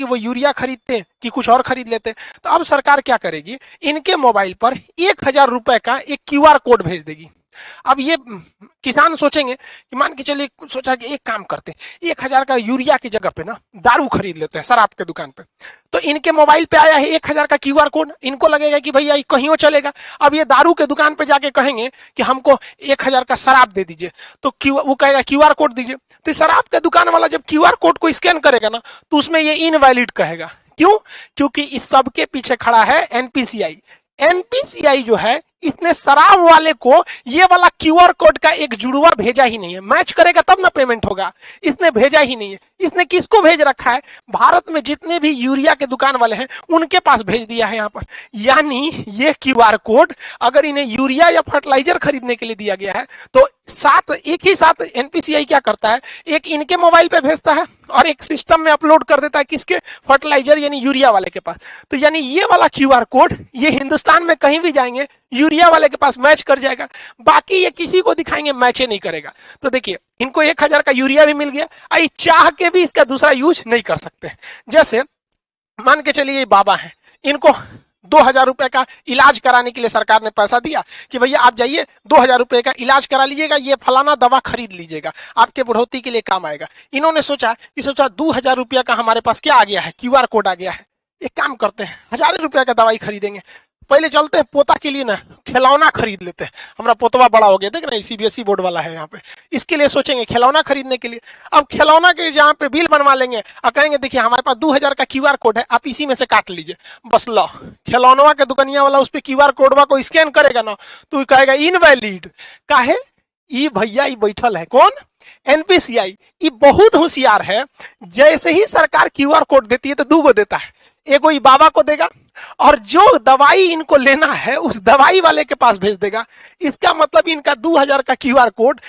कि वो यूरिया खरीदते कि कुछ और खरीद लेते। तो अब सरकार क्या करेगी, इनके मोबाइल पर 1,000 रुपए का एक क्यूआर कोड भेज देगी। अब ये किसान सोचेंगे कि मान के चलिए, सोचा कि एक काम करते हैं, 1,000 का यूरिया की जगह पे ना दारू खरीद लेते हैं शराब के दुकान पे। तो इनके मोबाइल पे आया है 1,000 का क्यूआर कोड, इनको लगेगा कि भैया ये कहीं चलेगा। अब ये दारू के दुकान पे जाके कहेंगे कि हमको 1,000 का शराब दे दीजिए, तो वो कहेगा क्यूआर कोड दीजिए। तो शराब के दुकान वाला जब क्यूआर कोड को स्कैन करेगा ना, तो उसमें ये इनवैलिड कहेगा। क्यों? क्योंकि इस सब के पीछे खड़ा है एनपीसीआई। एनपीसीआई जो है, इसने शराब वाले को ये वाला क्यूआर कोड का एक जुड़वा भेजा ही नहीं है। मैच करेगा तब ना पेमेंट होगा, इसने भेजा ही नहीं है। इसने किसको भेज रखा है, भारत में जितने भी यूरिया के दुकान वाले हैं उनके पास भेज दिया है यहाँ पर। यानी ये क्यूआर कोड अगर इन्हें यूरिया या फर्टिलाइजर खरीदने के लिए दिया गया है, तो एक ही साथ एनपीसीआई क्या करता है, एक इनके मोबाइल पे भेजता है और एक सिस्टम में अपलोड कर देता है किसके, फर्टिलाइजर यानी यूरिया वाले के पास। तो यानी ये वाला क्यूआर कोड ये हिंदुस्तान में कहीं भी जाएंगे यूरिया वाले के पास मैच कर जाएगा, बाकी ये किसी को दिखाएंगे मैच नहीं करेगा। तो देखिए, इनको 1,000 का यूरिया भी मिल गया, आई चाह के भी इसका दूसरा यूज नहीं कर सकते। जैसे मान के चलिए ये बाबा है, इनको 2,000 रुपए का इलाज कराने के लिए सरकार ने पैसा दिया कि भैया आप जाइए 2,000 रुपए का इलाज करा लीजिएगा, ये फलाना दवा खरीद लीजिएगा, आपके बढ़ोतरी के लिए काम आएगा। इन्होंने सोचा 2,000 रुपया का हमारे पास क्या आ गया है, क्यूआर कोड आ गया है, एक काम करते हैं 1,000 रुपया का दवाई खरीदेंगे। पहले चलते हैं पोता के लिए ना खिलौना खरीद लेते हैं, हमारा पोतवा बड़ा हो गया, देख रहे हैं सीबीएसई बोर्ड वाला है यहाँ पे, इसके लिए सोचेंगे खिलौना खरीदने के लिए। अब खिलौना के जहाँ पे बिल बनवा लेंगे और कहेंगे देखिए हमारे पास 2,000 का क्यूआर कोड है, आप इसी में से काट लीजिए, बस लो। खिलौनवा के दुकानिया वाला उस पर क्यूआर कोडवा को स्कैन करेगा ना, तो कहेगा इनवैलिड। काहे? ये भैया ये बैठल है कौन, एनपीसीआई। ये बहुत होशियार है, जैसे ही सरकार क्यूआर कोड देती है तो 2 देता है, एगो बाबा को देगा और जो दवाई इनको लेना है उस दवाई वाले के पास भेज देगा। इसका मतलब इनका 2,000 का क्यूआर कोड,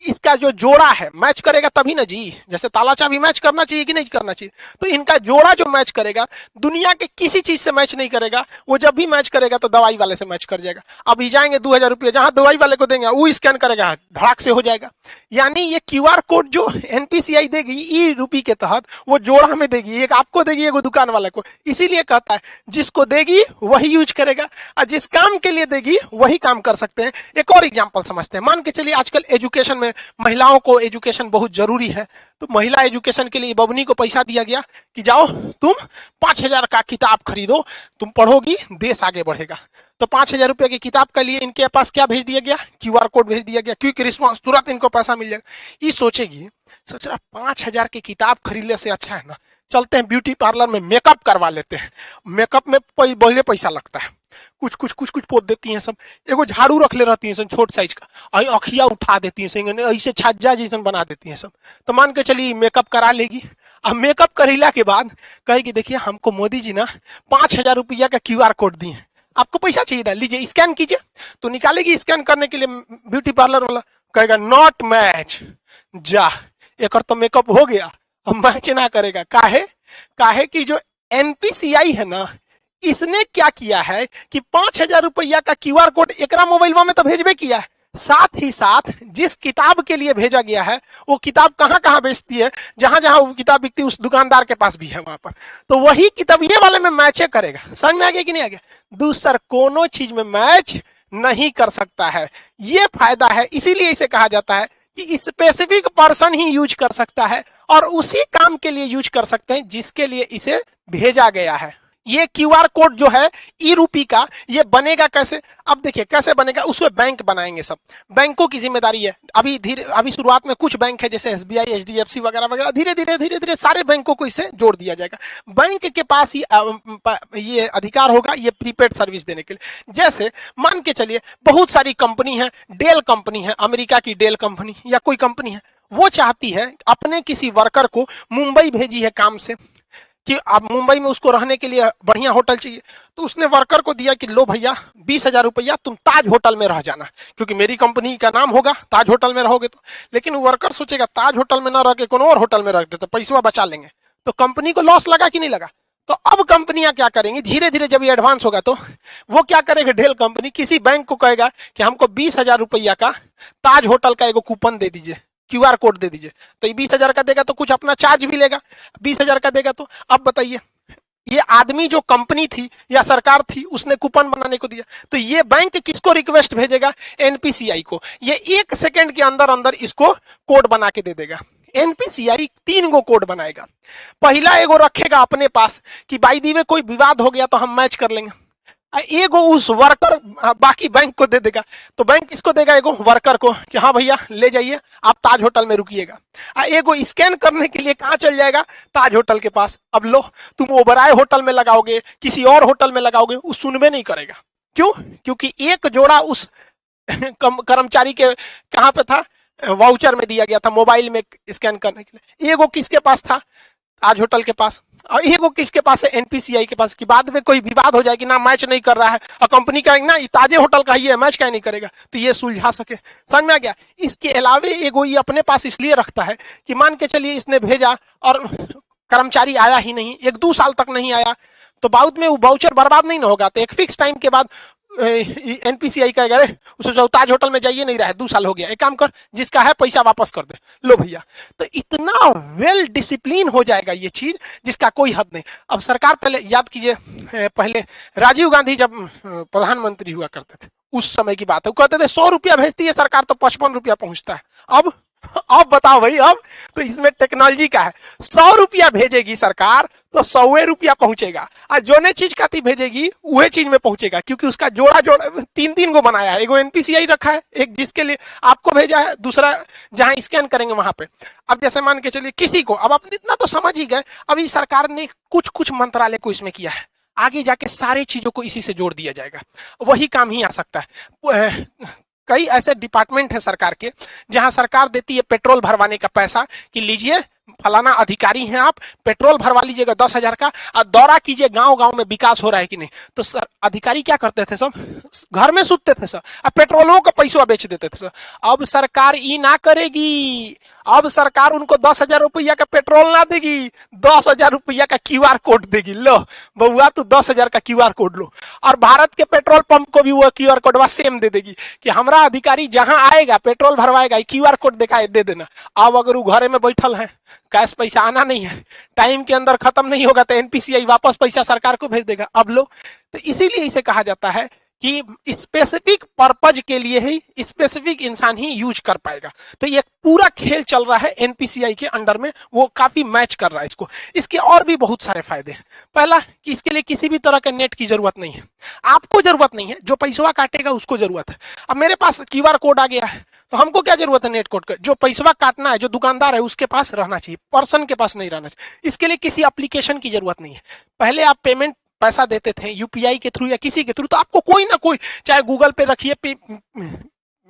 इसका जो जोड़ा है मैच करेगा तभी ना जी, जैसे ताला चाबी मैच करना चाहिए कि नहीं करना चाहिए, तो इनका जोड़ा जो मैच करेगा दुनिया के किसी चीज से मैच नहीं करेगा, वो जब भी मैच करेगा तो दवाई वाले से मैच कर जाएगा। अब ही जाएंगे 2,000 रुपये जहां दवाई वाले को देंगे वो स्कैन करेगा, धड़ाक से हो जाएगा। यानी ये क्यूआर कोड जो एनपीसीआई देगी ई रूपी के तहत, वो जोड़ा में देगी, एक आपको देगी एक दुकान वाले को। इसीलिए कहता है जिसको देगी वही यूज करेगा और जिस काम के लिए देगी वही काम कर सकते हैं। एक और एग्जाम्पल समझते हैं, मान के चलिए आजकल एजुकेशन में महिलाओं को एजुकेशन बहुत जरूरी है, तो महिला एजुकेशन के लिए बबनी को पैसा दिया गया कि जाओ तुम 5,000 का किताब खरीदो, तुम पढ़ोगी देश आगे बढ़ेगा। तो 5,000 रुपए की किताब के लिए इनके पास क्या भेज दिया गया, क्यूआर कोड भेज दिया गया, क्विक रिस्पॉन्स, तुरंत इनको पैसा मिल जाएगा। ये सोच रहा 5,000 की किताब खरीदने से अच्छा है ना चलते हैं ब्यूटी पार्लर में मेकअप करवा लेते हैं। मेकअप में पहले पैसा लगता है, कुछ पोत देती हैं सब, एगो झाड़ू रख ले रहती हैं छोट साइज का, अखिया उठा देती हैं, ऐसे छज्जा जैसे बना देती हैं सब। तो मान के चलिए मेकअप करा लेगी। अब मेकअप करेला के बाद कहेगी देखिए हमको मोदी जी ना 5,000 रुपया का क्यूआर कोड दिए, आपको पैसा चाहिए था, लीजिए स्कैन कीजिए। तो निकालेगी स्कैन करने के लिए, ब्यूटी पार्लर वाला कहेगा नॉट मैच, जा एक तो मेकअप हो गया, अब मैच ना करेगा। काहे कि जो एनपीसीआई है ना, इसने क्या किया है कि 5,000 रुपया का क्यूआर कोड एकरा मोबाइल में तो भेजबे किया है, साथ ही साथ जिस किताब के लिए भेजा गया है वो किताब कहां बेचती है, जहां जहां वो किताब बिकती है उस दुकानदार के पास भी है वहां पर, तो वही किताब ये वाले में मैच करेगा। समझ में आ गया कि नहीं आ गया? दूसर कोनो चीज में मैच नहीं कर सकता है, ये फायदा है। इसीलिए इसे कहा जाता है कि स्पेसिफिक पर्सन ही यूज कर सकता है और उसी काम के लिए यूज कर सकते हैं जिसके लिए इसे भेजा गया है। ये क्यूआर कोड जो है ई रूपी का, ये बनेगा कैसे? अब देखिए कैसे बनेगा, उसमें बैंक बनाएंगे, सब बैंकों की जिम्मेदारी है। अभी शुरुआत में कुछ बैंक है जैसे एसबीआई, एचडीएफसी वगैरह वगैरह, धीरे धीरे सारे बैंकों को इससे जोड़ दिया जाएगा। बैंक के पास ही ये अधिकार होगा ये प्रीपेड सर्विस देने के लिए। जैसे मान के चलिए बहुत सारी कंपनी है, डेल कंपनी है, अमेरिका की डेल कंपनी या कोई कंपनी है, वो चाहती है अपने किसी वर्कर को मुंबई भेजी है काम से कि अब मुंबई में उसको रहने के लिए बढ़िया होटल चाहिए, तो उसने वर्कर को दिया कि लो भैया 20,000 रुपया तुम ताज होटल में रह जाना, क्योंकि मेरी कंपनी का नाम होगा, ताज होटल में रहोगे तो। लेकिन वो वर्कर सोचेगा ताज होटल में ना रह के कोनो और होटल में रख देते, पैसा बचा लेंगे, तो कंपनी को लॉस लगा कि नहीं लगा? तो अब कंपनियां क्या करेंगी, धीरे धीरे जब ये एडवांस होगा तो वो क्या करेगा, डेल कंपनी किसी बैंक को कहेगा कि हमको 20,000 रुपया का ताज होटल का एगो कूपन दे दीजिए, क्यूआर कोड दे दीजिए। तो ये 20,000 का देगा तो कुछ अपना चार्ज भी लेगा, 20,000 का देगा। तो अब बताइए, ये आदमी जो कंपनी थी या सरकार थी उसने कूपन बनाने को दिया, तो ये बैंक किसको रिक्वेस्ट भेजेगा? एनपीसीआई को। ये 1 सेकंड के अंदर अंदर इसको कोड बना के दे देगा। एनपीसीआई 3 गो कोड बनाएगा। पहला एगो रखेगा अपने पास कि बाई दी वे कोई विवाद हो गया तो हम मैच कर लेंगे। एगो उस वर्कर बाकी बैंक को दे देगा। तो बैंक इसको देगा एगो वर्कर को कि हाँ भैया ले जाइए, आप ताज होटल में रुकिएगा। एगो स्कैन करने के लिए कहाँ चल जाएगा? ताज होटल के पास। अब लो, तुम ओबराय होटल में लगाओगे, किसी और होटल में लगाओगे, वो सुनबे नहीं करेगा। क्यों? क्योंकि एक जोड़ा उस कर्मचारी के कहाँ पे था? वाउचर में दिया गया था, मोबाइल में स्कैन करने के लिए। एगो किसके पास था? ताज होटल के पास। और एगो किसके पास है? एनपीसीआई के पास। कि बाद में कोई विवाद हो जाए कि ना मैच नहीं कर रहा है, और कंपनी का ना ताजे होटल का ही है, मैच क्या नहीं करेगा, तो ये सुलझा सके। समझ में आ गया? इसके अलावे एगो ये अपने पास इसलिए रखता है कि मान के चलिए इसने भेजा और कर्मचारी आया ही नहीं, 1-2 साल तक नहीं आया, तो बाद में वो वाउचर बर्बाद नहीं ना होगा। तो एक फिक्स टाइम के बाद एनपीसीआई का उसे ताज होटल में जाइए, नहीं रहा है, 2 साल हो गया, एक काम कर, जिसका है पैसा वापस कर दे, लो भैया। तो इतना वेल डिसिप्लिन हो जाएगा ये चीज जिसका कोई हद नहीं। अब सरकार, पहले याद कीजिए, पहले राजीव गांधी जब प्रधानमंत्री हुआ करते थे, उस समय की बात है, वो कहते थे 100 रुपया भेजती है सरकार तो 55 रुपया पहुंचता है। अब बताओ भाई, अब तो इसमें टेक्नोलॉजी का है। 100 रुपया भेजेगी सरकार तो 100 रुपया पहुंचेगा, और जो ने चीज खाती भेजेगी वही चीज में पहुंचेगा, क्योंकि उसका जोड़ा 3-3 को बनाया है। एगो एनपीसीआई रखा है, एक जिसके लिए आपको भेजा है, दूसरा जहां स्कैन करेंगे वहां पे। अब जैसे मान के चलिए किसी को, अब आप इतना तो समझ ही गए, अभी सरकार ने कुछ मंत्रालय को इसमें किया है, आगे जाके सारी चीजों को इसी से जोड़ दिया जाएगा, वही काम ही आ सकता है। कई ऐसे डिपार्टमेंट है सरकार के जहां सरकार देती है पेट्रोल भरवाने का पैसा कि लीजिए फलाना अधिकारी हैं आप, पेट्रोल भरवा लीजिएगा 10,000 का, और दौरा कीजिए गांव गांव में विकास हो रहा है कि नहीं। तो सर अधिकारी क्या करते थे? सब घर में सुतते थे सर, अब पेट्रोलों का पैसा बेच देते थे सर। अब सरकार ये ना करेगी, अब सरकार उनको 10,000 रुपया का पेट्रोल ना देगी, 10,000 रुपया का क्यूआर कोड देगी। लो बउआ तू 10,000 का क्यूआर कोड लो, और भारत के पेट्रोल पंप को भी वो क्यूआर कोड सेम दे देगी कि हमारा अधिकारी जहां आएगा पेट्रोल भरवाएगा, क्यूआर कोड दिखाए दे देना। अब अगर वो घर में बैठल है, कैश पैसा आना नहीं है, टाइम के अंदर खत्म नहीं होगा, तो एनपीसीआई वापस पैसा सरकार को भेज देगा। अब लो, तो इसीलिए इसे कहा जाता है कि स्पेसिफिक पर्पज के लिए ही स्पेसिफिक इंसान ही यूज कर पाएगा। तो ये पूरा खेल चल रहा है एनपीसीआई के अंडर में, वो काफी मैच कर रहा है इसको। इसके और भी बहुत सारे फायदे हैं। पहला कि इसके लिए किसी भी तरह के नेट की जरूरत नहीं है, आपको जरूरत नहीं है, जो पैसा काटेगा उसको जरूरत है। अब मेरे पास क्यूआर कोड आ गया है तो हमको क्या जरूरत है नेट कोड का? जो पैसा काटना है, जो दुकानदार है उसके पास रहना चाहिए, पर्सन के पास नहीं रहना चाहिए। इसके लिए किसी एप्लीकेशन की जरूरत नहीं है। पहले आप पेमेंट पैसा देते थे यूपीआई के थ्रू या किसी के थ्रू, तो आपको कोई ना कोई, चाहे गूगल पे रखिए,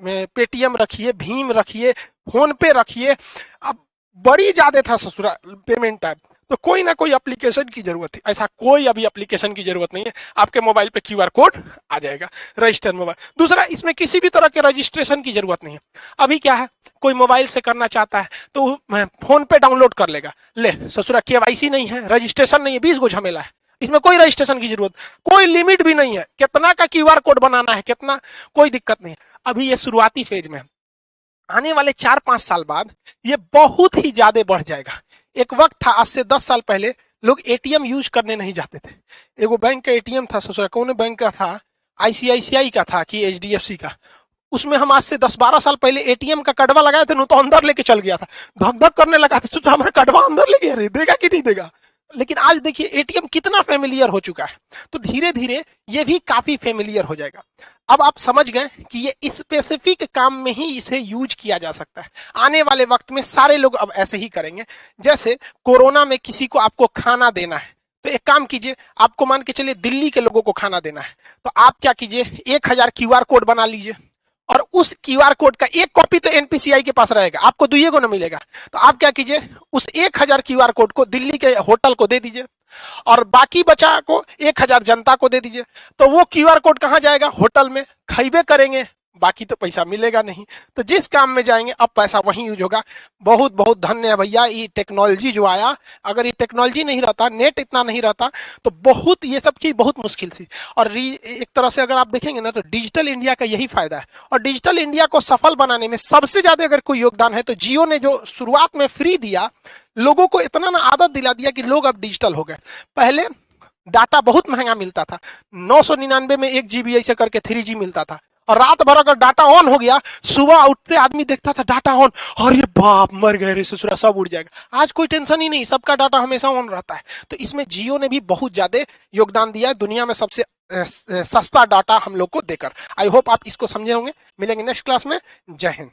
पेटीएम रखिए, भीम रखिए, फोन पे रखिए, अब बड़ी ज्यादा था ससुरा पेमेंट ऐप, तो कोई ना कोई एप्लीकेशन की जरूरत है। ऐसा कोई अभी एप्लीकेशन की जरूरत नहीं है, आपके मोबाइल पे क्यूआर कोड आ जाएगा, रजिस्टर मोबाइल। दूसरा, इसमें किसी भी तरह के रजिस्ट्रेशन की जरूरत नहीं है। अभी क्या है, कोई मोबाइल से करना चाहता है तो फोन पे डाउनलोड कर लेगा, ले ससुरा केवाईसी नहीं है, रजिस्ट्रेशन नहीं है, 20 गो झमेला है, इसमें कोई रजिस्ट्रेशन की जरूरत, कोई लिमिट भी नहीं है, कितना का क्यूआर कोड बनाना है कितना, कोई दिक्कत नहीं है। अभी ये शुरुआती फेज में है, आने वाले 4-5 साल बाद ये बहुत ही ज्यादा बढ़ जाएगा। एक वक्त था, आज से 10 साल पहले लोग एटीएम यूज करने नहीं जाते थे। एगो बैंक का एटीएम था, ससुरा कौन बैंक का था, आईसीआईसीआई का था कि एचडीएफसी का, उसमें हम आज से 10-12 साल पहले एटीएम का कड़वा लगाए थे, तो अंदर लेके चल गया था, धक धक करने लगा था, सोचा हमारा कड़वा अंदर ले गया, देगा कि नहीं देगा। लेकिन आज देखिए एटीएम कितना फेमिलियर हो चुका है, तो धीरे धीरे ये भी काफी फेमिलियर हो जाएगा। अब आप समझ गए कि ये स्पेसिफिक काम में ही इसे यूज किया जा सकता है। आने वाले वक्त में सारे लोग अब ऐसे ही करेंगे। जैसे कोरोना में किसी को आपको खाना देना है, तो एक काम कीजिए, आपको मान के चलिए दिल्ली के लोगों को खाना देना है, तो आप क्या कीजिए, 1000 क्यूआर कोड बना लीजिए, और उस क्यूआर कोड का एक कॉपी तो एनपीसीआई के पास रहेगा, आपको 2 को ना मिलेगा। तो आप क्या कीजिए, उस 1000 क्यूआर कोड को दिल्ली के होटल को दे दीजिए, और बाकी बचा को 1000 जनता को दे दीजिए। तो वो क्यूआर कोड कहां जाएगा, होटल में, खाइबे करेंगे, बाकी तो पैसा मिलेगा नहीं। तो जिस काम में जाएंगे अब पैसा वहीं यूज होगा। बहुत बहुत धन्य है भैया ये टेक्नोलॉजी जो आया। अगर ये टेक्नोलॉजी नहीं रहता, नेट इतना नहीं रहता, तो बहुत ये सब चीज बहुत मुश्किल थी। और एक तरह से अगर आप देखेंगे ना तो डिजिटल इंडिया का यही फायदा है। और डिजिटल इंडिया को सफल बनाने में सबसे ज्यादा अगर कोई योगदान है तो जियो ने जो शुरुआत में फ्री दिया, लोगों को इतना ना आदत दिला दिया कि लोग अब डिजिटल हो गए। पहले डाटा बहुत महंगा मिलता था, 999 में 1 GB ऐसे करके 3G मिलता था। और रात भर अगर डाटा ऑन हो गया, सुबह उठते आदमी देखता था डाटा ऑन, और ये बाप मर गए रे ससुरा, सब उड़ जाएगा। आज कोई टेंशन ही नहीं, सबका डाटा हमेशा ऑन रहता है। तो इसमें जियो ने भी बहुत ज्यादा योगदान दिया है दुनिया में सबसे सस्ता डाटा हम लोग को देकर। आई होप आप इसको समझे होंगे। मिलेंगे नेक्स्ट क्लास में। जय हिंद।